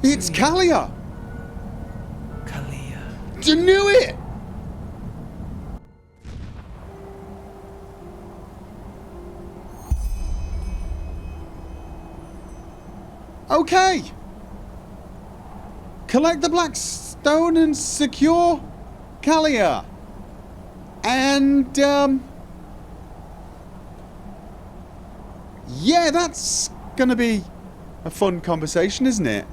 It's Kalia! Kalia. You knew it! Okay. Collect the black stone and secure Kalia. And, yeah, that's gonna be a fun conversation, isn't it?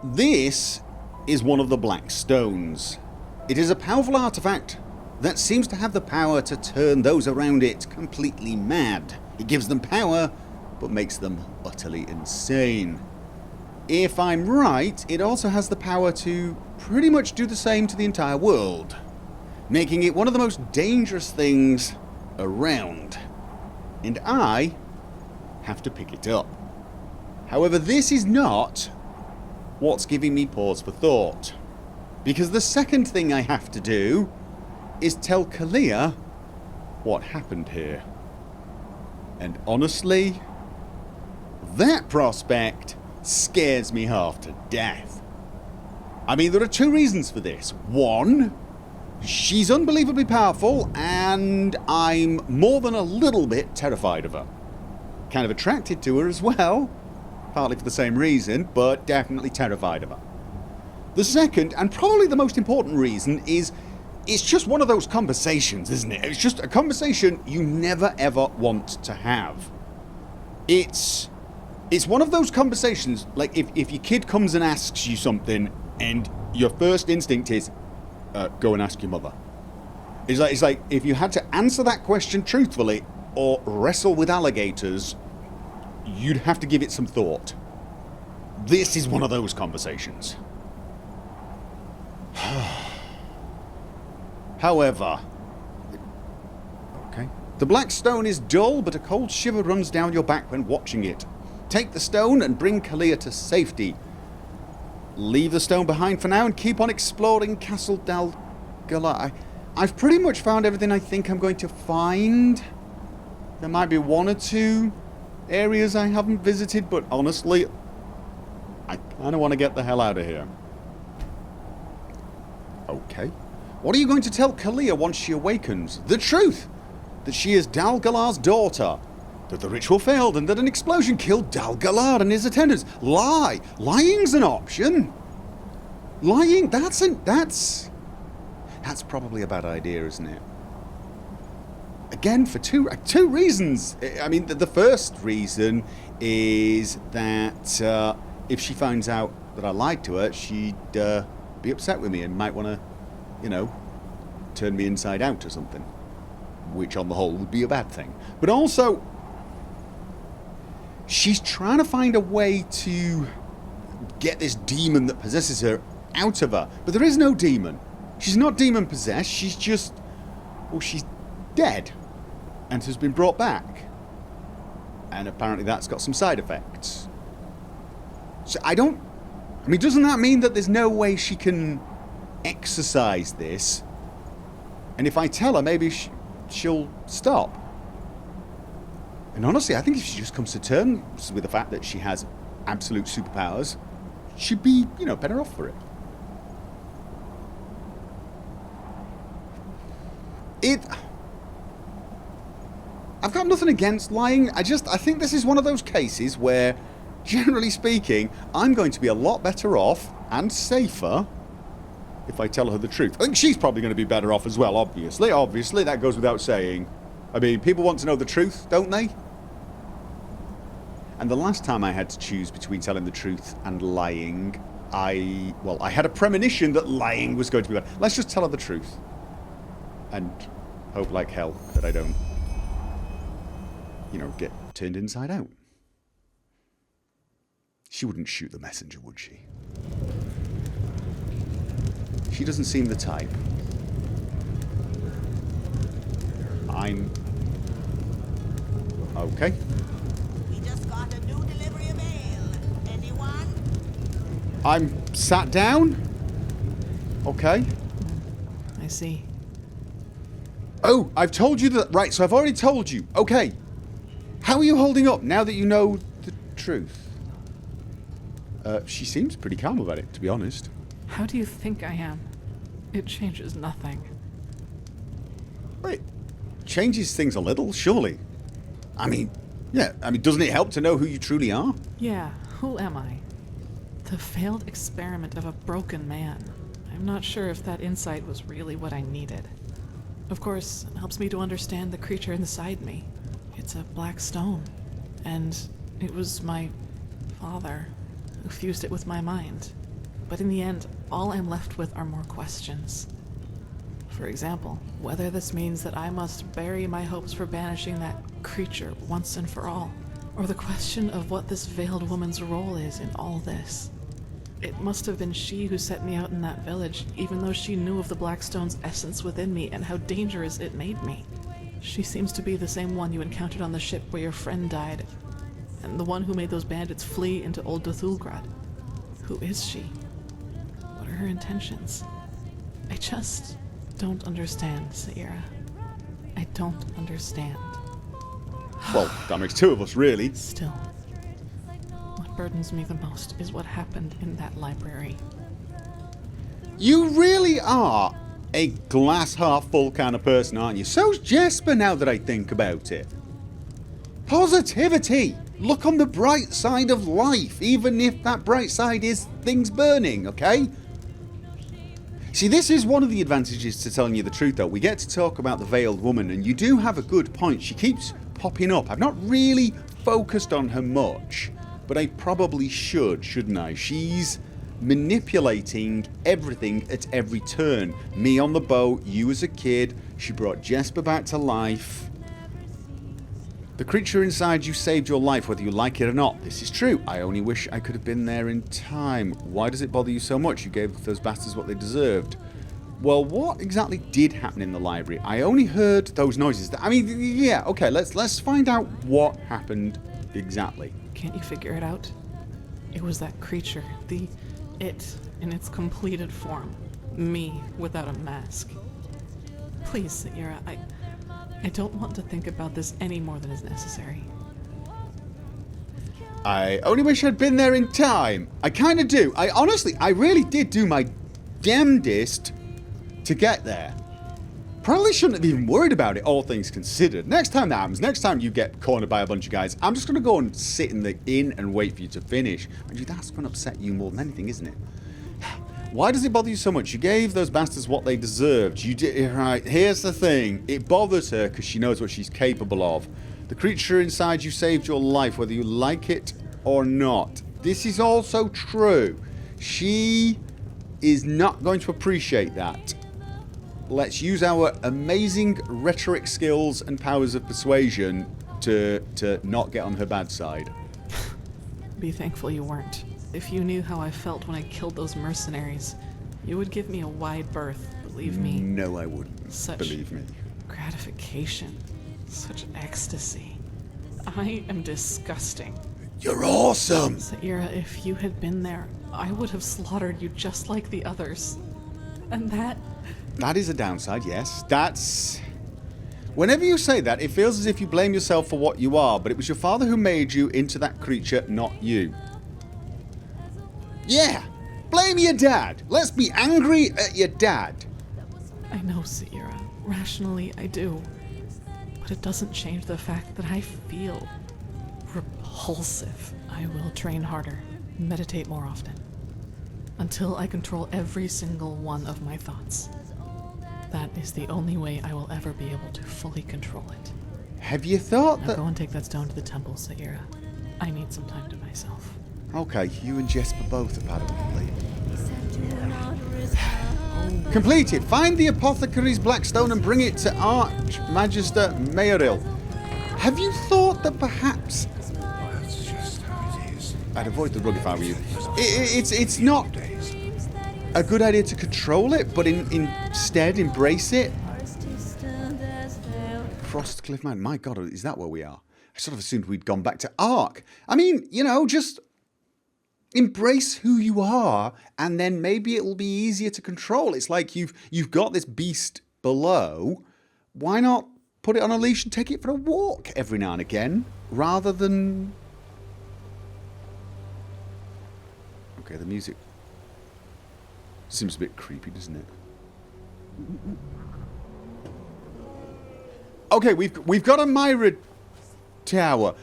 This is one of the black stones. It is a powerful artifact that seems to have the power to turn those around it completely mad. It gives them power, but makes them utterly insane. If I'm right, it also has the power to pretty much do the same to the entire world, making it one of the most dangerous things around. And I have to pick it up. However, this is not what's giving me pause for thought. Because the second thing I have to do is tell Kalia what happened here. And honestly, that prospect scares me half to death. I mean, there are two reasons for this. One, she's unbelievably powerful, and I'm more than a little bit terrified of her. Kind of attracted to her as well, partly for the same reason, but definitely terrified of her. The second, and probably the most important reason, is it's just one of those conversations, isn't it? It's just a conversation you never ever want to have. It's one of those conversations, like if your kid comes and asks you something and your first instinct is, go and ask your mother. It's like if you had to answer that question truthfully or wrestle with alligators, you'd have to give it some thought. This is one of those conversations. However, okay. The black stone is dull, but a cold shiver runs down your back when watching it. Take the stone and bring Kalia to safety. Leave the stone behind for now and keep on exploring Castle Dal'Galar. I've pretty much found everything I think I'm going to find. There might be one or two areas I haven't visited, but honestly, I kind of want to get the hell out of here. Okay. What are you going to tell Kalia once she awakens? The truth! That she is Dal'Galar's daughter. That the ritual failed and that an explosion killed Dal'Galar and his attendants. Lie! Lying's an option! Lying, that's probably a bad idea, isn't it? Again, for two reasons. I mean, the first reason is that if she finds out that I lied to her, she'd be upset with me and might want to, turn me inside out or something. Which on the whole would be a bad thing. But also, she's trying to find a way to get this demon that possesses her out of her. But there is no demon. She's not demon possessed, she's just... well, she's dead. And has been brought back. And apparently that's got some side effects. So doesn't that mean that there's no way she can exercise this? And if I tell her, maybe she'll stop. And honestly, I think if she just comes to terms with the fact that she has absolute superpowers, she'd be, better off for it. I've got nothing against lying. I think this is one of those cases where, generally speaking, I'm going to be a lot better off and safer if I tell her the truth. I think she's probably going to be better off as well, obviously. Obviously, that goes without saying. I mean, people want to know the truth, don't they? And the last time I had to choose between telling the truth and lying, I had a premonition that lying was going to be bad. Let's just tell her the truth. And hope like hell that I don't, get turned inside out. She wouldn't shoot the messenger, would she? She doesn't seem the type. I'm... okay. We just got a new delivery of ale. Anyone? I'm sat down. Okay. I see. Oh, I've told you that. Right, so I've already told you. Okay. How are you holding up now that you know the truth? She seems pretty calm about it, to be honest. How do you think I am? It changes nothing. It changes things a little, surely. I mean, doesn't it help to know who you truly are? Yeah, who am I? The failed experiment of a broken man. I'm not sure if that insight was really what I needed. Of course, it helps me to understand the creature inside me. It's a black stone, and it was my father who fused it with my mind. But in the end, all I'm left with are more questions. For example, whether this means that I must bury my hopes for banishing that creature once and for all, or the question of what this veiled woman's role is in all this. It must have been she who set me out in that village, even though she knew of the Blackstone's essence within me and how dangerous it made me. She seems to be the same one you encountered on the ship where your friend died, and the one who made those bandits flee into Old Dothulgrad. Who is she? What are her intentions? I just don't understand, Sierra. I don't understand. Well, that makes two of us, really. Still, what burdens me the most is what happened in that library. You really are a glass half full kind of person, aren't you? So's Jesper, now that I think about it. Positivity! Look on the bright side of life, even if that bright side is things burning, okay? See, this is one of the advantages to telling you the truth, though. We get to talk about the veiled woman, and you do have a good point. She keeps popping up. I've not really focused on her much, but I probably should, shouldn't I? She's manipulating everything at every turn. Me on the boat, you as a kid. She brought Jesper back to life. The creature inside you saved your life, whether you like it or not. This is true. I only wish I could have been there in time. Why does it bother you so much? You gave those bastards what they deserved. Well, what exactly did happen in the library? I only heard those noises. I mean, yeah, okay, let's find out what happened exactly. Can't you figure it out? It was that creature, it in its completed form. Me without a mask. Please, Sierra, I don't want to think about this any more than is necessary. I only wish I'd been there in time. I kind of do. I really did do my damnedest to get there. Probably shouldn't have even worried about it, all things considered. Next time that happens, next time you get cornered by a bunch of guys, I'm just going to go and sit in the inn and wait for you to finish. Mind you, that's going to upset you more than anything, isn't it? Why does it bother you so much? You gave those bastards what they deserved. You did. Right, here's the thing. It bothers her because she knows what she's capable of. The creature inside you saved your life, whether you like it or not. This is also true. She is not going to appreciate that. Let's use our amazing rhetoric skills and powers of persuasion to not get on her bad side. Be thankful you weren't. If you knew how I felt when I killed those mercenaries, you would give me a wide berth, believe me. No, I wouldn't. Such believe me. gratification. Such ecstasy. I am disgusting. You're awesome! Sierra, if you had been there, I would have slaughtered you just like the others. And That is a downside, yes. That's... Whenever you say that, it feels as if you blame yourself for what you are, but it was your father who made you into that creature, not you. Yeah! Blame your dad! Let's be angry at your dad! I know, Sierra. Rationally, I do. But it doesn't change the fact that I feel repulsive. I will train harder, meditate more often, until I control every single one of my thoughts. That is the only way I will ever be able to fully control it. Have you thought Now that... go and take that stone to the temple, Sierra. I need some time to myself. Okay, you and Jesper both have had a complete. Completed. Find the apothecary's blackstone and bring it to Archmagister Mayoril. Have you thought that perhaps... That's just how it is. I'd avoid the rug if I were you. It's not a good idea to control it, but instead embrace it. Frostcliff Mountain. My God, is that where we are? I sort of assumed we'd gone back to Ark. I mean, you know, just embrace who you are, and then maybe it'll be easier to control. It's like you've got this beast below, why not put it on a leash and take it for a walk every now and again, rather than... Okay, the music seems a bit creepy, doesn't it? Okay, we've got a Myra tower.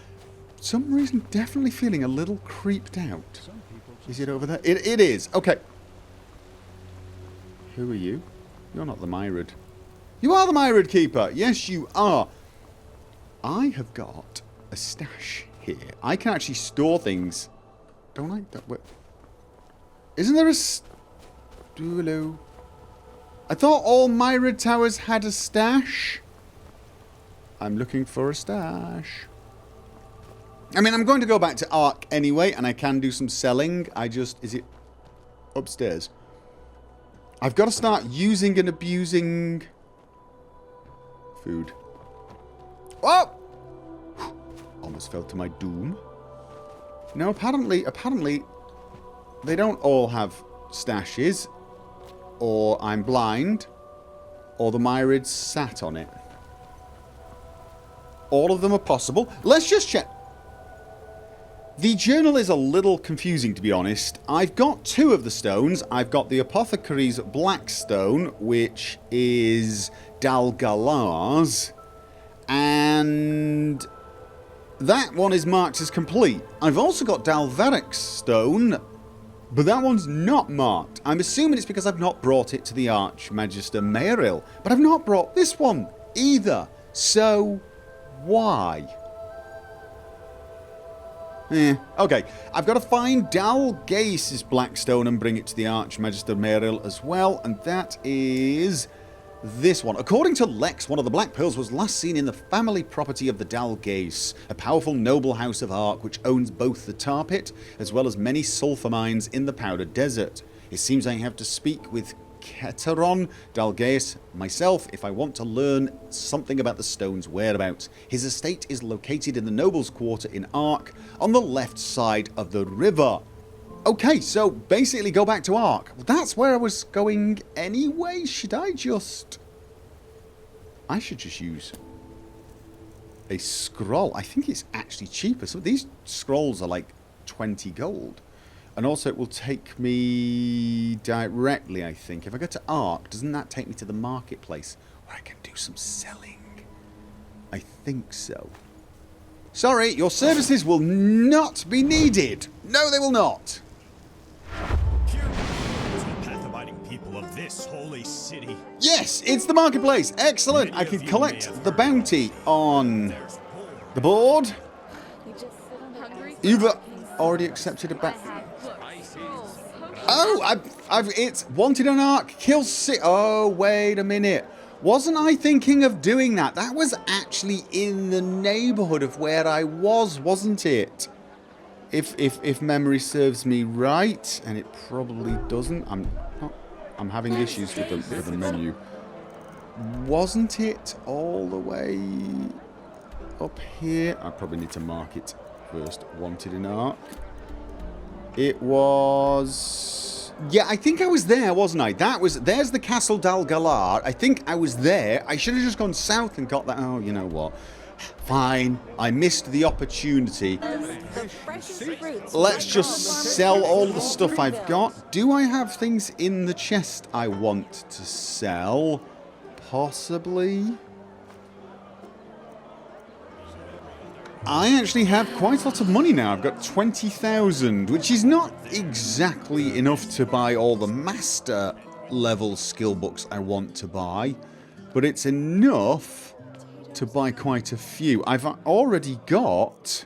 For some reason, definitely feeling a little creeped out. Is it over there? It is. Okay. Who are you? You're not the Myrid. You are the Myrid Keeper. Yes, you are. I have got a stash here. I can actually store things. Don't I? Isn't there a... Hello. I thought all Myrid towers had a stash. I'm looking for a stash. I mean, I'm going to go back to Ark anyway, and I can do some selling. Is it upstairs? I've got to start using and abusing food. Oh! Almost fell to my doom. No, apparently, they don't all have stashes, or I'm blind, or the Myrids sat on it. All of them are possible. Let's just check. The journal is a little confusing, to be honest. I've got two of the stones. I've got the Apothecary's Black Stone, which is Dal'Galar's, and that one is marked as complete. I've also got Dal'Varic's Stone, but that one's not marked. I'm assuming it's because I've not brought it to the Archmagister Maeril, but I've not brought this one either. So, why? Okay, I've got to find Dal'Gace's Blackstone and bring it to the Archmagister Maeril as well, and that is this one. According to Lex, one of the Black Pearls was last seen in the family property of the Dal'Gace, a powerful noble house of Ark which owns both the tar pit as well as many sulfur mines in the Powder Desert. It seems I have to speak with Keteron Dal'Gace myself if I want to learn something about the stone's whereabouts. His estate is located in the Nobles' Quarter in Ark, on the left side of the river. Okay, so basically go back to Ark. That's where I was going anyway. I should just use a scroll. I think it's actually cheaper. So these scrolls are like 20 gold. And also it will take me directly, I think. If I go to Ark, doesn't that take me to the marketplace where I can do some selling? I think so. Sorry, your services will not be needed. No, they will not. Here is the path-abiding people of this holy city. Yes, it's the marketplace. Excellent. I can collect the bounty on the board. You've already accepted a bet. Oh, it's wanted on Ark. Kill six. Oh, wait a minute. Wasn't I thinking of doing that? That was actually in the neighborhood of where I was, wasn't it? If memory serves me right, and it probably doesn't. I'm having issues with the menu. Wasn't it all the way up here? I probably need to mark it first. Wanted in Ark. It was... Yeah, I think I was there, wasn't I? There's the Castle Dal'Galar. I think I was there. I should have just gone south and got that. Oh, you know what? Fine. I missed the opportunity. Let's just sell all the stuff I've got. Do I have things in the chest I want to sell? Possibly. I actually have quite a lot of money now. I've got 20,000, which is not exactly enough to buy all the master level skill books I want to buy, but it's enough to buy quite a few. I've already got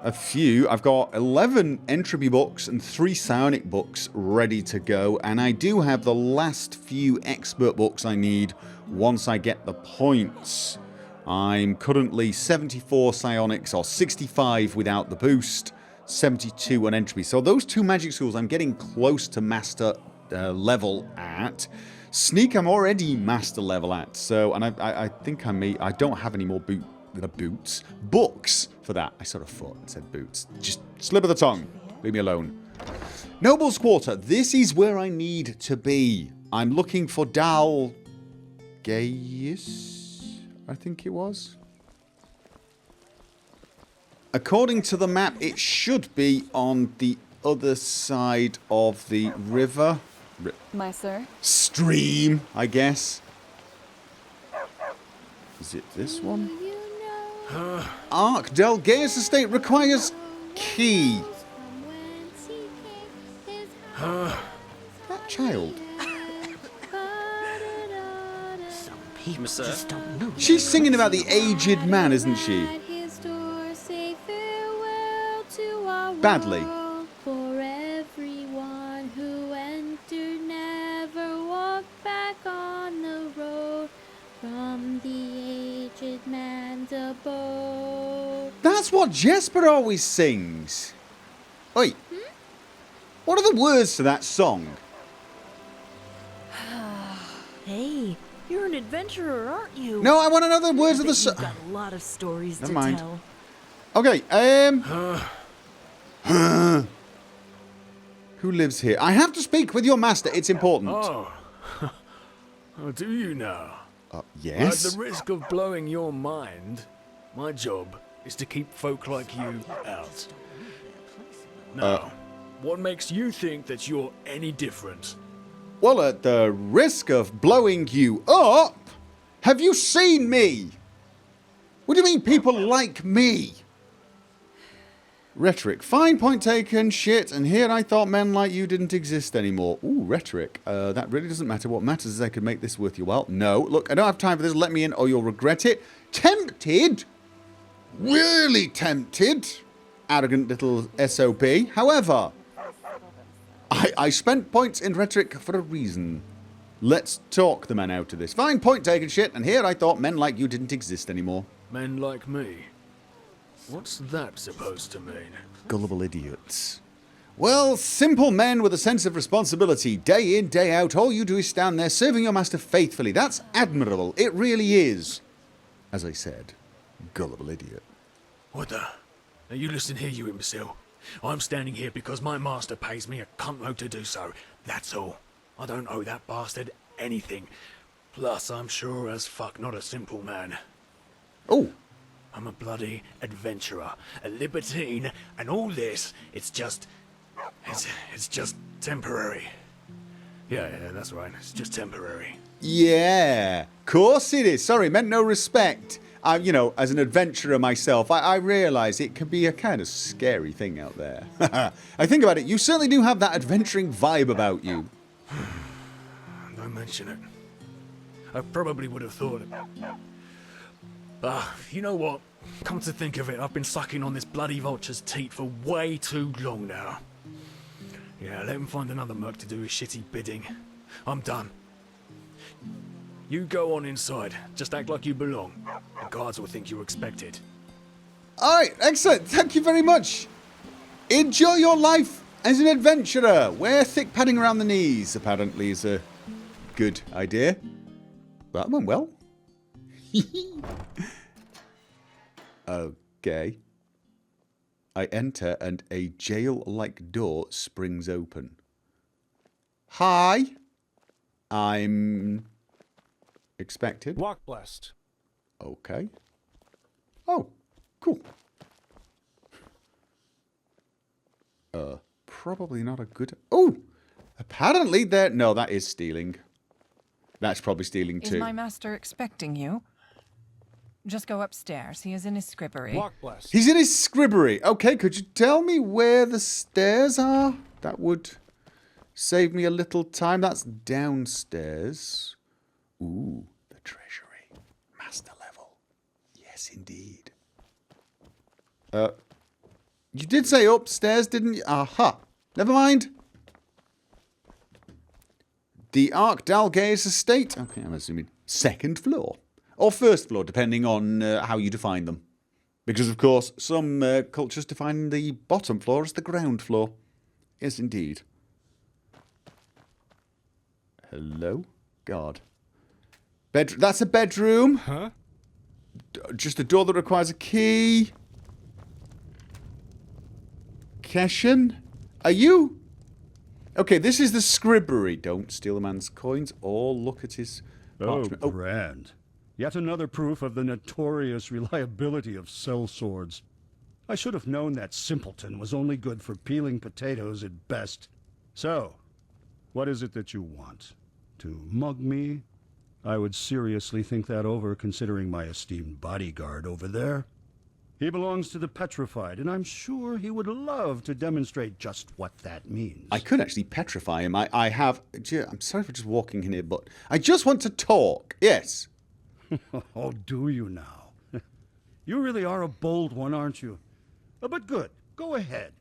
a few. I've got 11 entropy books and 3 psionic books ready to go, and I do have the last few expert books I need once I get the points. I'm currently 74 psionics, or 65 without the boost, 72 on entropy. So those 2 magic schools I'm getting close to master level at. Sneak I'm already master level at. So, and I think I don't have any more books for that. I sort of thought and said boots. Just slip of the tongue. Leave me alone. Nobles' Quarter. This is where I need to be. I'm looking for Dal'Galar, I think it was. According to the map, it should be on the other side of the river. My sir? Stream, I guess. Is it this one? Ark Dal'Galar's estate requires key. That child. Some people just don't know. She's singing about the aged man, isn't she? Badly. For everyone who entered never walked back on the road from the aged man's abode. That's what Jesper always sings. Oi. What are the words to that song? Hey, you're an adventurer, aren't you? No, I want to know the words of the You've song. got a lot of stories Never to mind. tell. Okay, who lives here? I have to speak with your master. It's important. Oh. Oh, do you now? Yes. At the risk of blowing your mind, my job is to keep folk like you out. Now, what makes you think that you're any different? Well, at the risk of blowing you up, have you seen me? What do you mean people like me? Rhetoric. Fine, point taken, shit, and here I thought men like you didn't exist anymore. Ooh, rhetoric. That really doesn't matter. What matters is I could make this worth your while. No, look, I don't have time for this. Let me in or you'll regret it. Tempted? Really tempted? Arrogant little SOP. However, I spent points in rhetoric for a reason. Let's talk the man out of this. Fine, point taken, shit, and here I thought men like you didn't exist anymore. Men like me? What's that supposed to mean? Gullible idiots. Well, simple men with a sense of responsibility. Day in, day out, all you do is stand there serving your master faithfully. That's admirable. It really is. As I said, gullible idiot. What the? Now you listen here, you imbecile. I'm standing here because my master pays me a cuntload to do so. That's all. I don't owe that bastard anything. Plus, I'm sure as fuck not a simple man. Oh, I'm a bloody adventurer, a libertine, and all this, it's just temporary. Yeah, that's right, it's just temporary. yeah. Course it is. Sorry, meant no respect. You know, as an adventurer myself, I realise it can be a kind of scary thing out there. I think about it, you certainly do have that adventuring vibe about you. Don't mention it. I probably would have thought it. You know what? Come to think of it, I've been sucking on this bloody vulture's teat for way too long now. Yeah, let him find another merc to do his shitty bidding. I'm done. You go on inside. Just act like you belong. The guards will think you're expected. Alright, excellent. Thank you very much. Enjoy your life as an adventurer. Wear thick padding around the knees, apparently, is a good idea. That went well. Okay. I enter and a jail-like door springs open. Hi. I'm expected. Walk blessed. Okay. Oh, cool. Probably not a good... Oh! Apparently there... No, that is stealing. That's probably stealing too. Is my master expecting you? Just go upstairs. He is in his scribbery. Walk blessed. He's in his scribbery. Okay, could you tell me where the stairs are? That would save me a little time. That's downstairs. Ooh, the treasury. Master level. Yes, indeed. You did say upstairs, didn't you? Aha. Never mind. The Ark Dal'Galar's estate. Okay, I'm assuming second floor. Or first floor, depending on how you define them. Because, of course, some cultures define the bottom floor as the ground floor. Yes, indeed. Hello? God. That's a bedroom. Huh? Just a door that requires a key. Keshen? Are you... Okay, this is the scribbery. Don't steal a man's coins or look at his Oh, parchment. Oh, grand. Yet another proof of the notorious reliability of sellswords. I should have known that simpleton was only good for peeling potatoes at best. So, what is it that you want? To mug me? I would seriously think that over, considering my esteemed bodyguard over there. He belongs to the petrified, and I'm sure he would love to demonstrate just what that means. I could actually petrify him. I have... I'm sorry for just walking in here, but I just want to talk. Yes. Oh, do you now? You really are a bold one, aren't you? But good. Go ahead.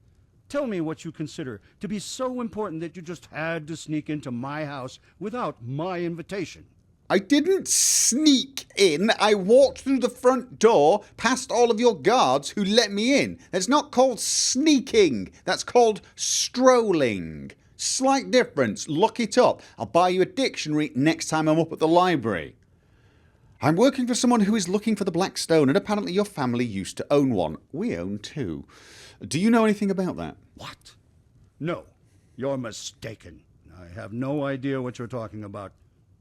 Tell me what you consider to be so important that you just had to sneak into my house without my invitation. I didn't sneak in. I walked through the front door past all of your guards who let me in. That's not called sneaking. That's called strolling. Slight difference. Look it up. I'll buy you a dictionary next time I'm up at the library. I'm working for someone who is looking for the Black Stone, and apparently your family used to own one. We own two. Do you know anything about that? What? No, you're mistaken. I have no idea what you're talking about.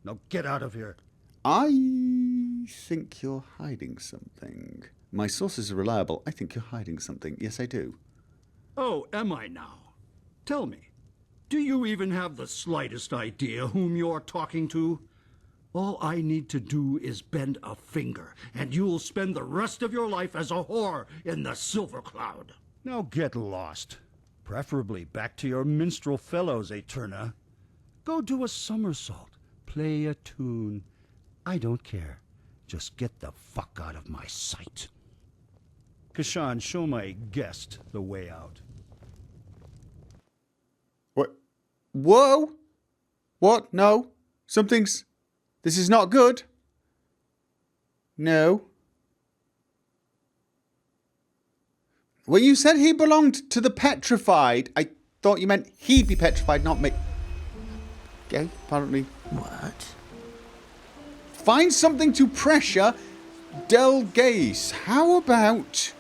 Now get out of here. I think you're hiding something. My sources are reliable. I think you're hiding something. Yes, I do. Oh, am I now? Tell me, do you even have the slightest idea whom you're talking to? All I need to do is bend a finger, and you'll spend the rest of your life as a whore in the Silver Cloud. Now get lost. Preferably back to your minstrel fellows, Eterna. Go do a somersault. Play a tune. I don't care. Just get the fuck out of my sight. Kashan, show my guest the way out. What? Whoa! What? No. Something's... This is not good. No. When you said he belonged to the petrified, I thought you meant he'd be petrified, not me. Okay, apparently. What? Find something to pressure Dal'Galar. How about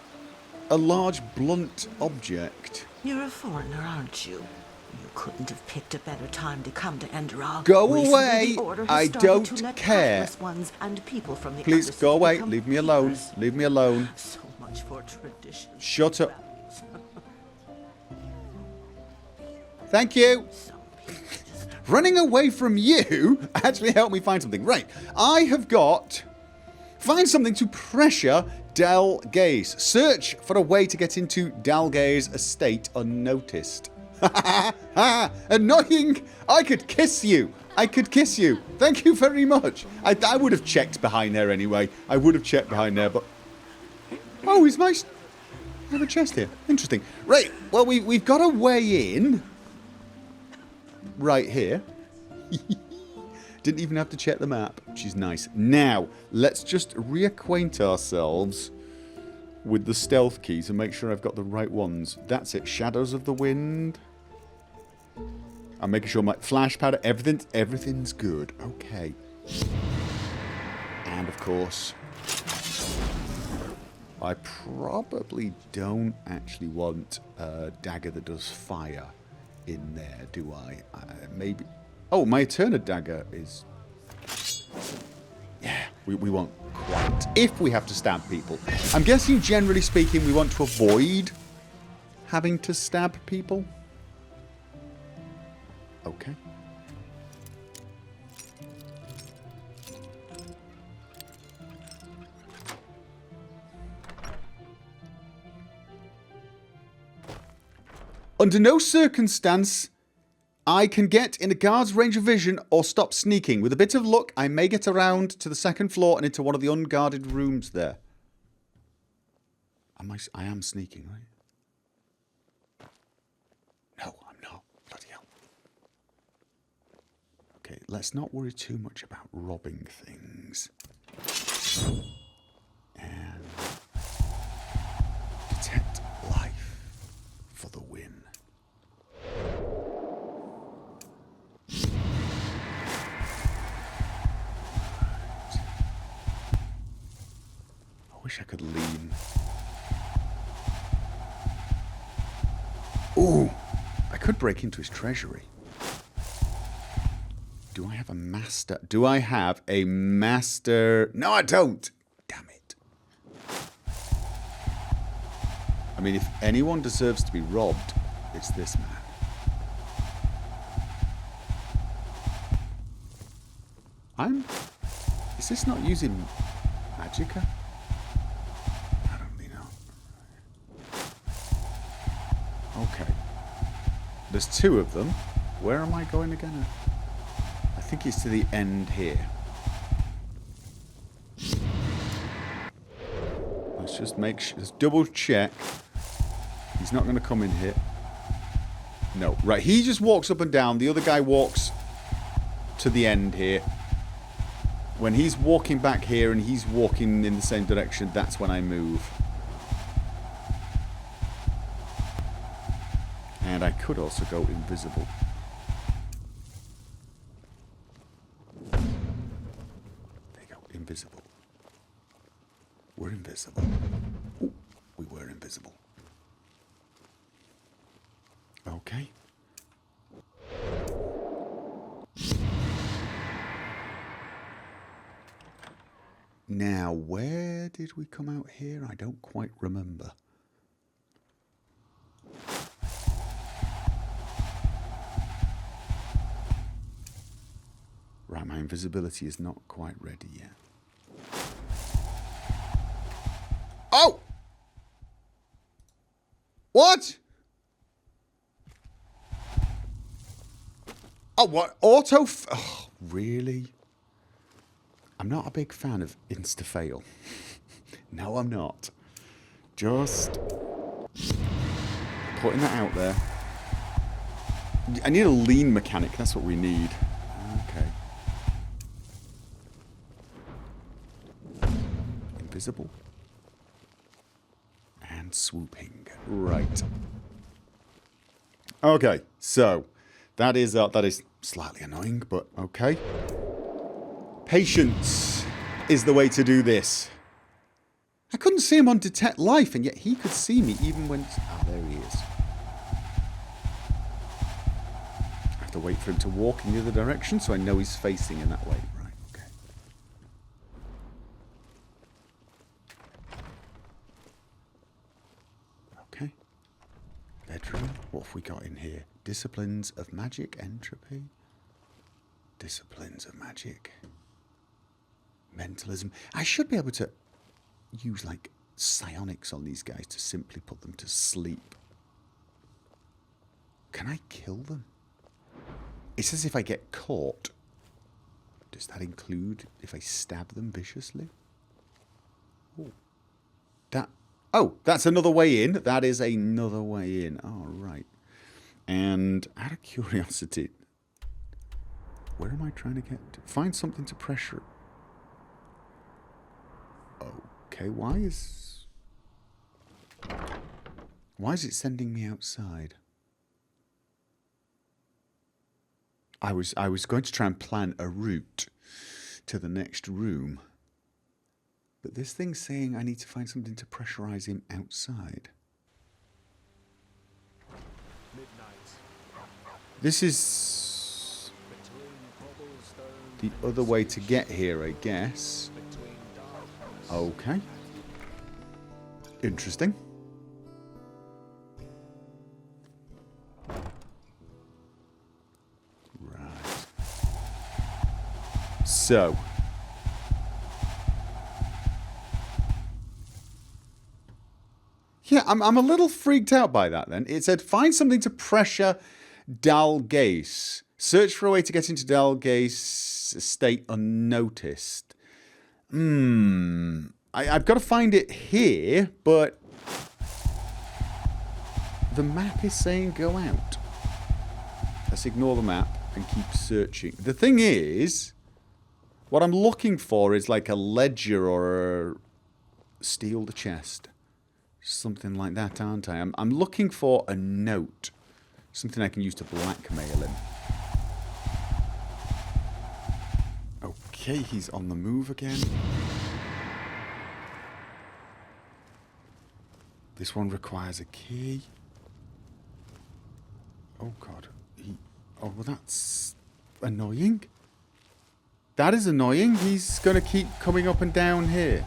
a large blunt object? You're a foreigner, aren't you? You couldn't have picked a better time to come to Enderal. Go Recently, away. the Order has I started don't to let care. pathless ones and people from the Please Undercity go away. become Leave me alone. keepers. Leave me alone. So much for tradition. Shut up. Thank you. Some people just Running away from you actually helped me find something. Right. I have got... Find something to pressure Dal'Galar. Search for a way to get into Dal'Galar's estate unnoticed. Annoying! I could kiss you. I could kiss you. Thank you very much. I would have checked behind there anyway. I would have checked behind there, but... Oh, he's nice. I have a chest here. Interesting. Right. Well, we've got a way in. Right here. Didn't even have to check the map, which is nice. Now, let's just reacquaint ourselves with the stealth keys and make sure I've got the right ones. That's it. Shadows of the Wind. I'm making sure my flash powder, everything's good. Okay. And of course, I probably don't actually want a dagger that does fire in there, do I? Maybe... Oh, my Eterna dagger is... Yeah, we won't quite. If we have to stab people. I'm guessing, generally speaking, we want to avoid having to stab people. Okay. Under no circumstance I can get in a guard's range of vision or stop sneaking. With a bit of luck, I may get around to the second floor and into one of the unguarded rooms there. I am sneaking, right? No, I'm not. Bloody hell. Okay, let's not worry too much about robbing things. And detect life for the win. I wish I could lean. Ooh, I could break into his treasury. Do I have a master? Do I have a master? No, I don't. Damn it. I mean, if anyone deserves to be robbed, it's this man. Is this not using magicka? I don't really know. Okay. There's 2 of them. Where am I going again? I think it's to the end here. Let's just make sure. Let's double check. He's not going to come in here. No. Right. He just walks up and down. The other guy walks to the end here. When he's walking back here and he's walking in the same direction, that's when I move. And I could also go invisible. There you go, invisible. We're invisible. Ooh, we were invisible. Okay. Now, where did we come out here? I don't quite remember. Right, my invisibility is not quite ready yet. Oh! What? Oh, what? Oh, really? I'm not a big fan of insta-fail. No, I'm not. Just putting that out there. I need a lean mechanic. That's what we need. Okay. Invisible. And swooping. Right. Okay, so that is slightly annoying, but okay. Patience is the way to do this. I couldn't see him on Detect Life, and yet he could see me even when... Ah, there he is. I have to wait for him to walk in the other direction, so I know he's facing in that way. Right, okay. Okay. Bedroom. What have we got in here? Disciplines of magic, entropy. Disciplines of magic. Mentalism. I should be able to use, like, psionics on these guys to simply put them to sleep. Can I kill them? It says if I get caught. Does that include if I stab them viciously? Ooh. Oh, that's another way in. That is another way in. All right. And out of curiosity, where am I trying to get to? Find something to pressure. Okay, why is it sending me outside? I was going to try and plan a route to the next room. But this thing's saying I need to find something to pressurize him outside. This is the other way to get here, I guess. Okay. Interesting. Right. So. Yeah, I'm a little freaked out by that then. It said, find something to pressure Dal'Galar. Search for a way to get into Dal'Galar's estate unnoticed. I've got to find it here, but the map is saying go out. Let's ignore the map and keep searching. The thing is, what I'm looking for is like a ledger or steal the chest. Something like that, aren't I? I'm looking for a note. Something I can use to blackmail him. Okay, he's on the move again. This one requires a key. Oh, God. Oh, well, that's annoying. That is annoying. He's going to keep coming up and down here.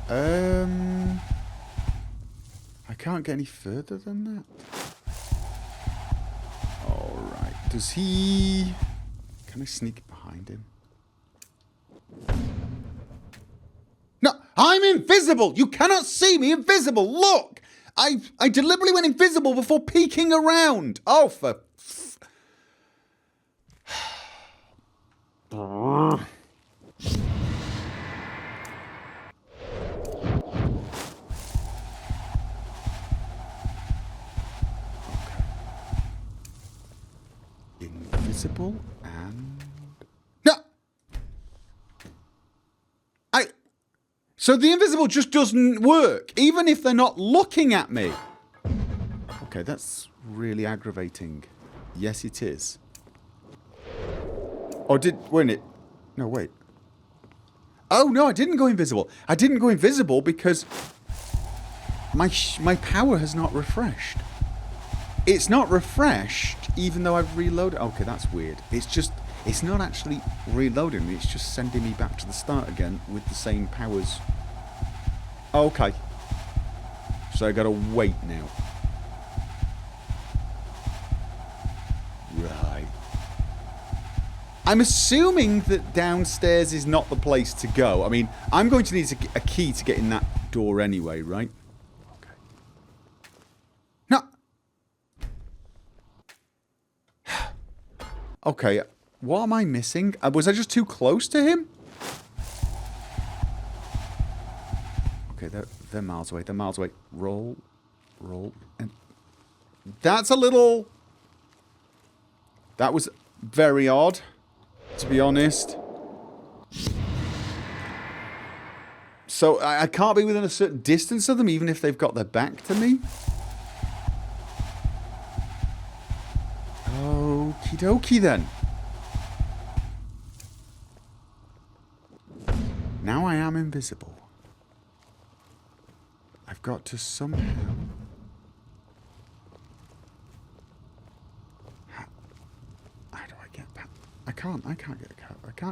I can't get any further than that. Alright. Does he... Can I sneak behind him? No! I'm invisible! You cannot see me invisible! Look! I deliberately went invisible before peeking around! Oh, for... Invisible and... No! So the invisible just doesn't work, even if they're not looking at me. Okay, that's really aggravating. Yes, it is. Oh, wait it? No, wait. Oh, no, I didn't go invisible. I didn't go invisible because my power has not refreshed. It's not refreshed, even though I've reloaded. Okay, that's weird. It's not actually reloading me. It's just sending me back to the start again with the same powers. Okay. So I gotta wait now. Right. I'm assuming that downstairs is not the place to go. I mean, I'm going to need a key to get in that door anyway, right? Okay. No. Okay, what am I missing? Was I just too close to him? Okay, they're miles away. They're miles away. Roll. And that's a little... That was very odd, to be honest. So I can't be within a certain distance of them, even if they've got their back to me. Okie dokie then. Now I am invisible. I've got to somehow... How do I get past... I can't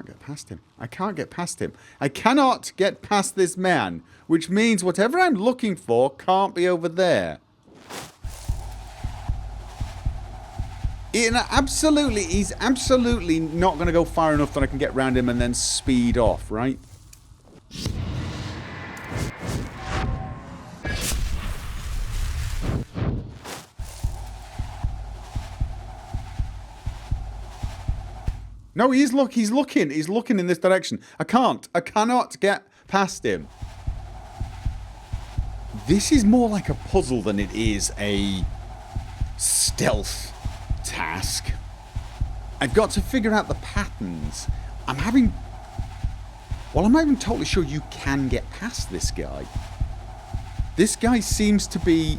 get past him. I can't get past him. I cannot get past this man, which means whatever I'm looking for can't be over there. He's absolutely not going to go far enough that I can get round him and then speed off, right? No, he's looking in this direction. I cannot get past him. This is more like a puzzle than it is a stealth task. I've got to figure out the patterns. I'm not even totally sure you can get past this guy. This guy seems to be...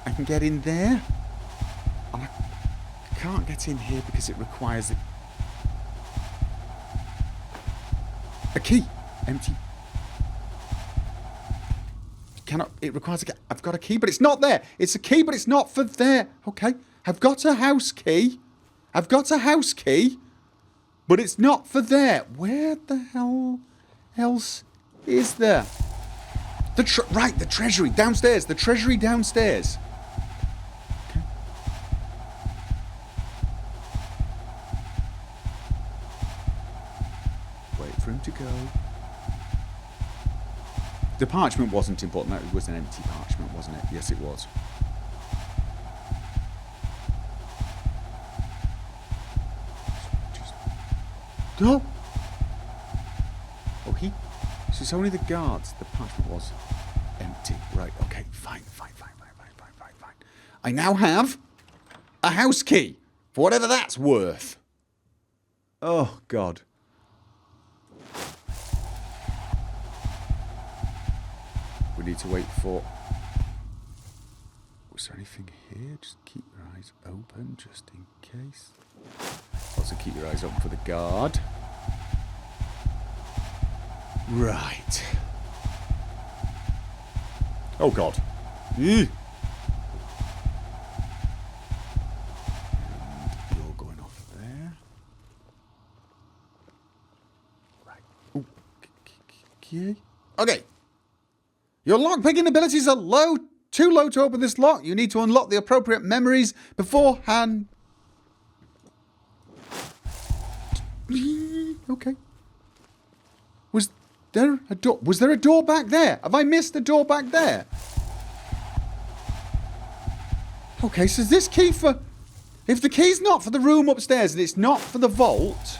I can get in there. And I can't get in here because it requires a key. Empty. It requires a key. I've got a key, but it's not there. It's a key, but it's not for there. Okay. I've got a house key. But it's not for there. Where the hell else is there? The treasury downstairs. The treasury downstairs. Okay. Wait for him to go. The parchment wasn't important. That was an empty parchment, wasn't it? Yes, it was. No! Oh, so it's only the guards. The parchment was empty. Right, okay, fine. I now have a house key, for whatever that's worth. Oh, God. We need to wait for... Was there anything here? Just keep your eyes open, just in case. Also keep your eyes open for the guard. Right. Oh, God. And you're going off there. key. Okay. Your lockpicking abilities are too low to open this lock. You need to unlock the appropriate memories beforehand. Okay. Was there a door? Was there a door back there? Have I missed the door back there? Okay, so is this key for... If the key's not for the room upstairs and it's not for the vault...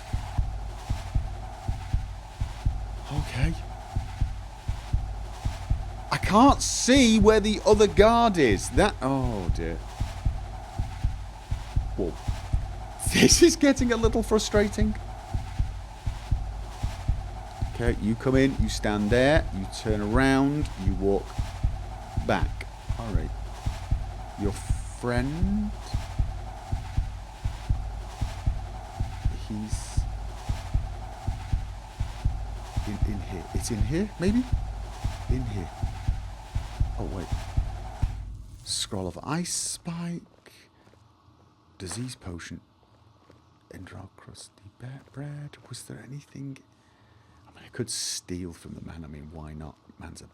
Okay. I can't see where the other guard is. That... Oh, dear. Whoa. This is getting a little frustrating. Okay, you come in, you stand there, you turn around, you walk back. Alright. Your friend... He's... In here. It's in here, maybe? In here. Oh, wait. Scroll of Ice Spike. Disease Potion. Enderal Crusty Bread. Was there anything... I mean, I could steal from the man. I mean, why not? Man's a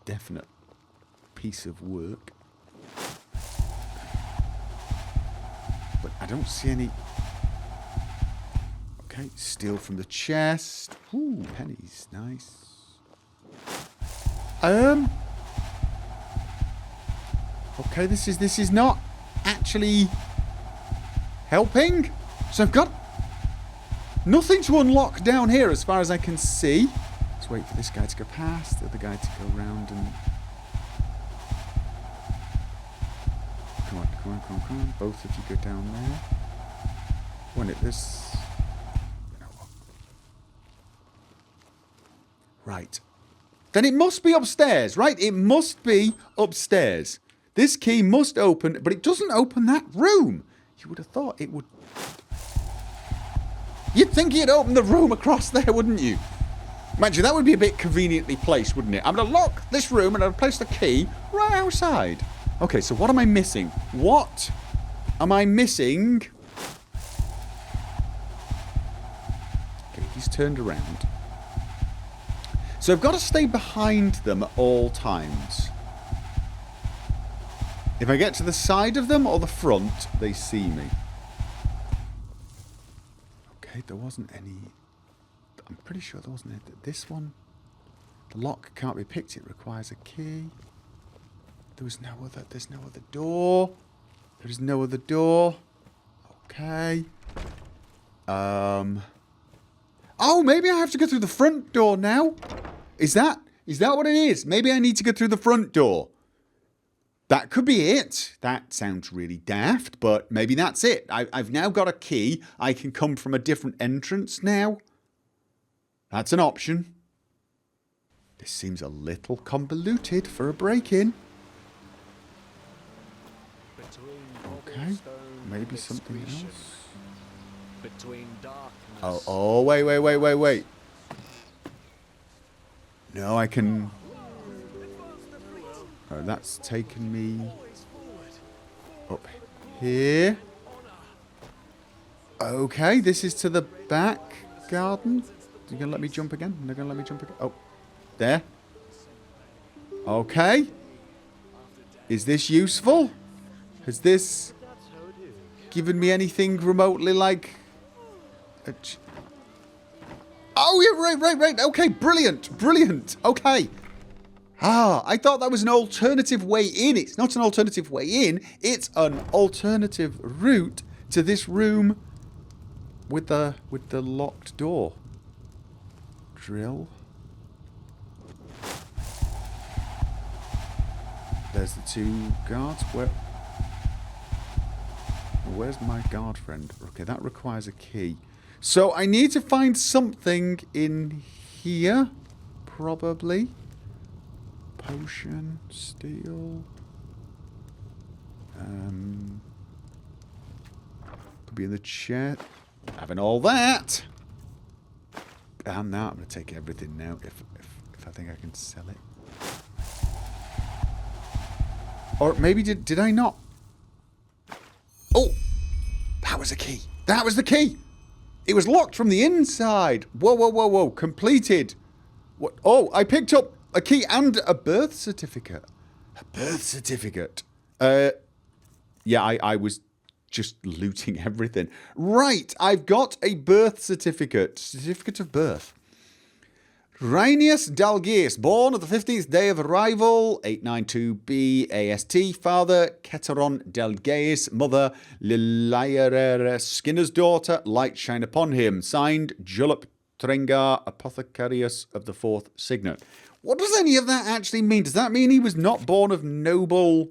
definite piece of work. But I don't see any... Okay, steal from the chest. Ooh, pennies. Nice. Okay, this is not actually helping. So I've got nothing to unlock down here as far as I can see. Let's wait for this guy to go past, the other guy to go round and... Come on. Both of you go down there. When it this... Right. Then it must be upstairs, right? It must be upstairs. This key must open, but it doesn't open that room. You would have thought it would... You'd think you'd open the room across there, wouldn't you? Imagine, that would be a bit conveniently placed, wouldn't it? I'm going to lock this room and I'll place the key right outside. Okay, so what am I missing? What am I missing? Okay, he's turned around. So I've got to stay behind them at all times. If I get to the side of them or the front, they see me. Okay, there wasn't any... I'm pretty sure there wasn't any... This one, the lock can't be picked. It requires a key. There's no other door. There is no other door. Okay. Oh, maybe I have to go through the front door now. Is that what it is? Maybe I need to go through the front door. That could be it. That sounds really daft, but maybe that's it. I've now got a key. I can come from a different entrance now. That's an option. This seems a little convoluted for a break-in. Okay, maybe something else. Oh, wait. No, I can... Oh, that's taken me up here. Okay, this is to the back garden. Are you going to let me jump again? They're going to let me jump again? Oh, there. Okay. Is this useful? Has this given me anything remotely like... Oh, yeah, right. Okay, brilliant. Okay. I thought that was an alternative way in. It's not an alternative way in. It's an alternative route to this room with the locked door. Drill. There's the two guards. Where's my guard friend? Okay, that requires a key. So I need to find something in here, probably. Potion, steel. Could be in the chair. Having all that. And now I'm going to take everything now if I think I can sell it. Or maybe did I not? Oh! That was a key. That was the key! It was locked from the inside. Whoa. Completed. What? Oh, I picked up a key and a birth certificate. A birth certificate. Yeah, I was just looting everything. Right, I've got a birth certificate. Certificate of birth. Rainius Dal'Galar, born of the 15th day of arrival, 892B AST, father Keteron Dal'Galar, mother Lilaira Skinner's daughter, light shine upon him, signed Julep Trengar, Apothecarius of the 4th Signet. What does any of that actually mean? Does that mean he was not born of noble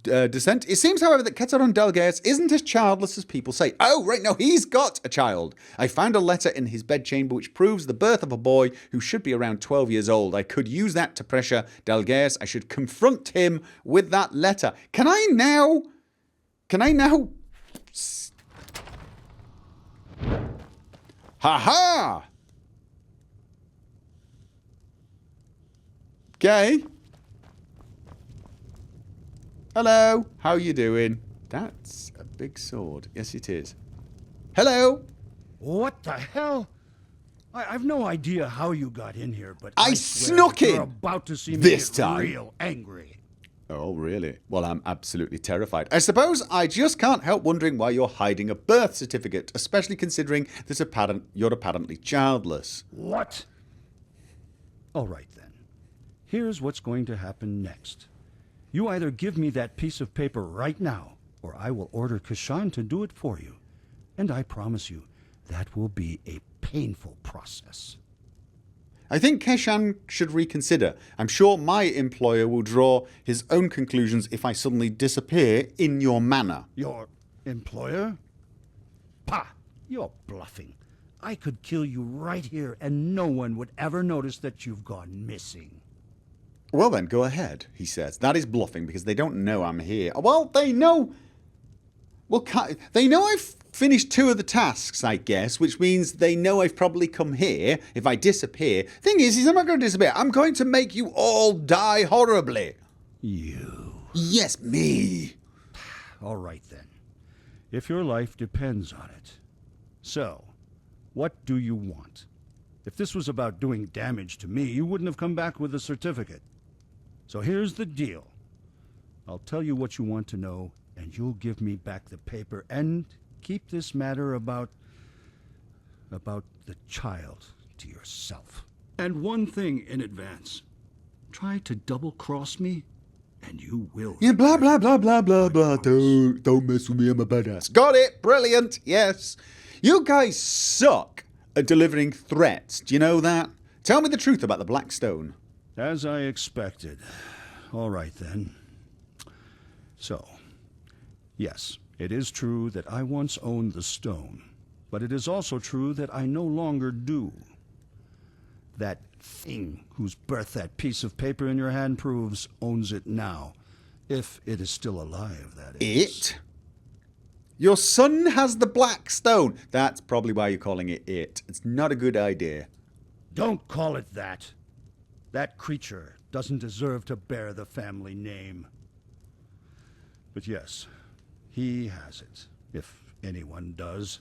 descent? It seems, however, that Keteron Dal'Galar isn't as childless as people say. Oh, right, no, he's got a child. I found a letter in his bedchamber which proves the birth of a boy who should be around 12 years old. I could use that to pressure Dal'Galar. I should confront him with that letter. Can I now... Ha-ha! Okay. Hello, how you doing? That's a big sword. Yes, it is. Hello. What the hell? I've no idea how you got in here, but I swear snuck that you're in about to see me this get time. real angry. Oh, really? Well, I'm absolutely terrified. I suppose I just can't help wondering why you're hiding a birth certificate, especially considering that you're apparently childless. What? All right, then. Here's what's going to happen next. You either give me that piece of paper right now, or I will order Kashan to do it for you. And I promise you, that will be a painful process. I think Keshan should reconsider. I'm sure my employer will draw his own conclusions if I suddenly disappear in your manner. Your employer? Pah! You're bluffing. I could kill you right here and no one would ever notice that you've gone missing. Well then, go ahead, he says. That is bluffing because they don't know I'm here. Well, they know... Well, they know I've finished 2 of the tasks, I guess, which means they know I've probably come here if I disappear. Thing is I'm not going to disappear. I'm going to make you all die horribly. You? Yes, me. All right, then. If your life depends on it. So, what do you want? If this was about doing damage to me, you wouldn't have come back with a certificate. So here's the deal. I'll tell you what you want to know, and you'll give me back the paper and keep this matter about the child to yourself. And one thing in advance. Try to double-cross me, and you will. Yeah, blah, blah, blah, blah, blah, blah. Don't mess with me, I'm a badass. Got it. Brilliant. Yes. You guys suck at delivering threats. Do you know that? Tell me the truth about the Black Stone. As I expected. All right, then. So, yes, it is true that I once owned the stone, but it is also true that I no longer do. That thing whose birth that piece of paper in your hand proves owns it now, if it is still alive, that is. It? Your son has the Black Stone. That's probably why you're calling it it. It's not a good idea. Don't call it that. That creature doesn't deserve to bear the family name. But yes, he has it, if anyone does.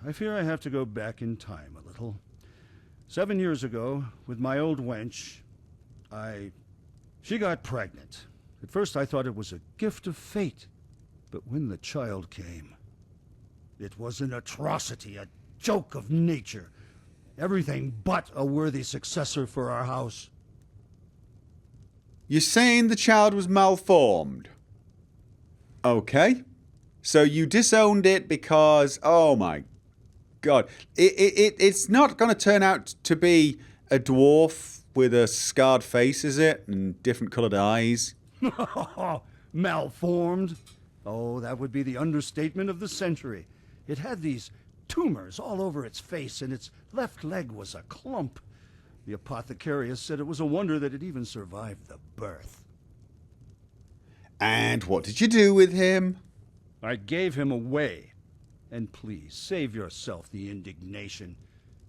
I fear I have to go back in time a little. 7 years ago, with my old wench, she got pregnant. At first I thought it was a gift of fate, but when the child came, it was an atrocity, a joke of nature. Everything but a worthy successor for our house. You're saying the child was malformed? Okay. So you disowned it because, oh my God, it's not going to turn out to be a dwarf with a scarred face, is it? And different coloured eyes? Malformed? Oh, that would be the understatement of the century. It had these tumors all over its face, and its left leg was a clump. The apothecarius said it was a wonder that it even survived the birth. And what did you do with him? I gave him away. And please, save yourself the indignation.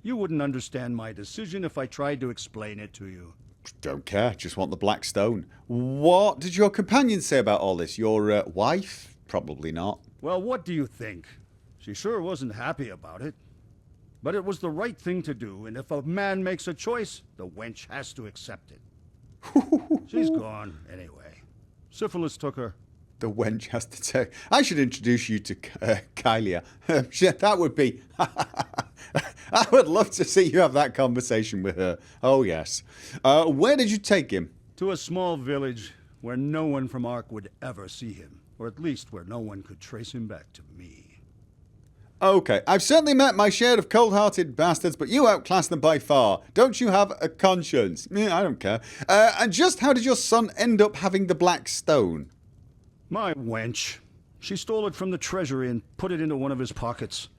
You wouldn't understand my decision if I tried to explain it to you. Don't care, just want the Black Stone. What did your companion say about all this? Your wife? Probably not. Well, what do you think? She sure wasn't happy about it. But it was the right thing to do, and if a man makes a choice, the wench has to accept it. She's gone, anyway. Syphilis took her. The wench has to take... I should introduce you to Kylia. That would be... I would love to see you have that conversation with her. Oh, yes. Where did you take him? To a small village where no one from Ark would ever see him. Or at least where no one could trace him back to me. Okay, I've certainly met my share of cold-hearted bastards, but you outclass them by far. Don't you have a conscience? I don't care. And just how did your son end up having the black stone? My wench. She stole it from the treasury and put it into one of his pockets.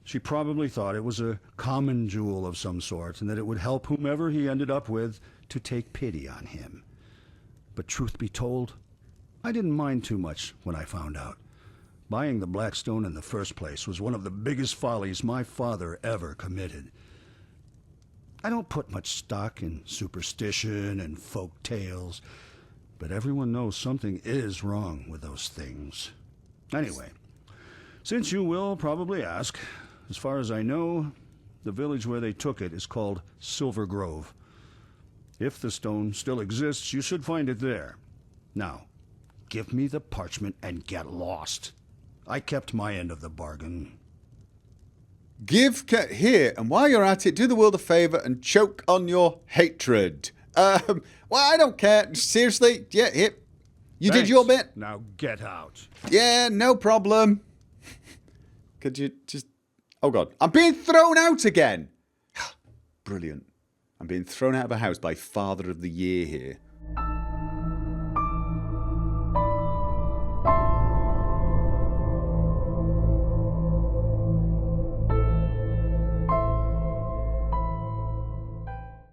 She probably thought it was a common jewel of some sort, and that it would help whomever he ended up with to take pity on him. But truth be told, I didn't mind too much when I found out. Buying the black stone in the first place was one of the biggest follies my father ever committed. I don't put much stock in superstition and folk tales, but everyone knows something is wrong with those things. Anyway, since you will probably ask, as far as I know, the village where they took it is called Silver Grove. If the stone still exists, you should find it there. Now, give me the parchment and get lost. I kept my end of the bargain. Here, and while you're at it, do the world a favour and choke on your hatred. Well, I don't care. Seriously, yeah, here. You Thanks. did your bit. Now get out. Yeah, no problem. Could you just... Oh, God. I'm being thrown out again. Brilliant. I'm being thrown out of a house by Father of the Year here.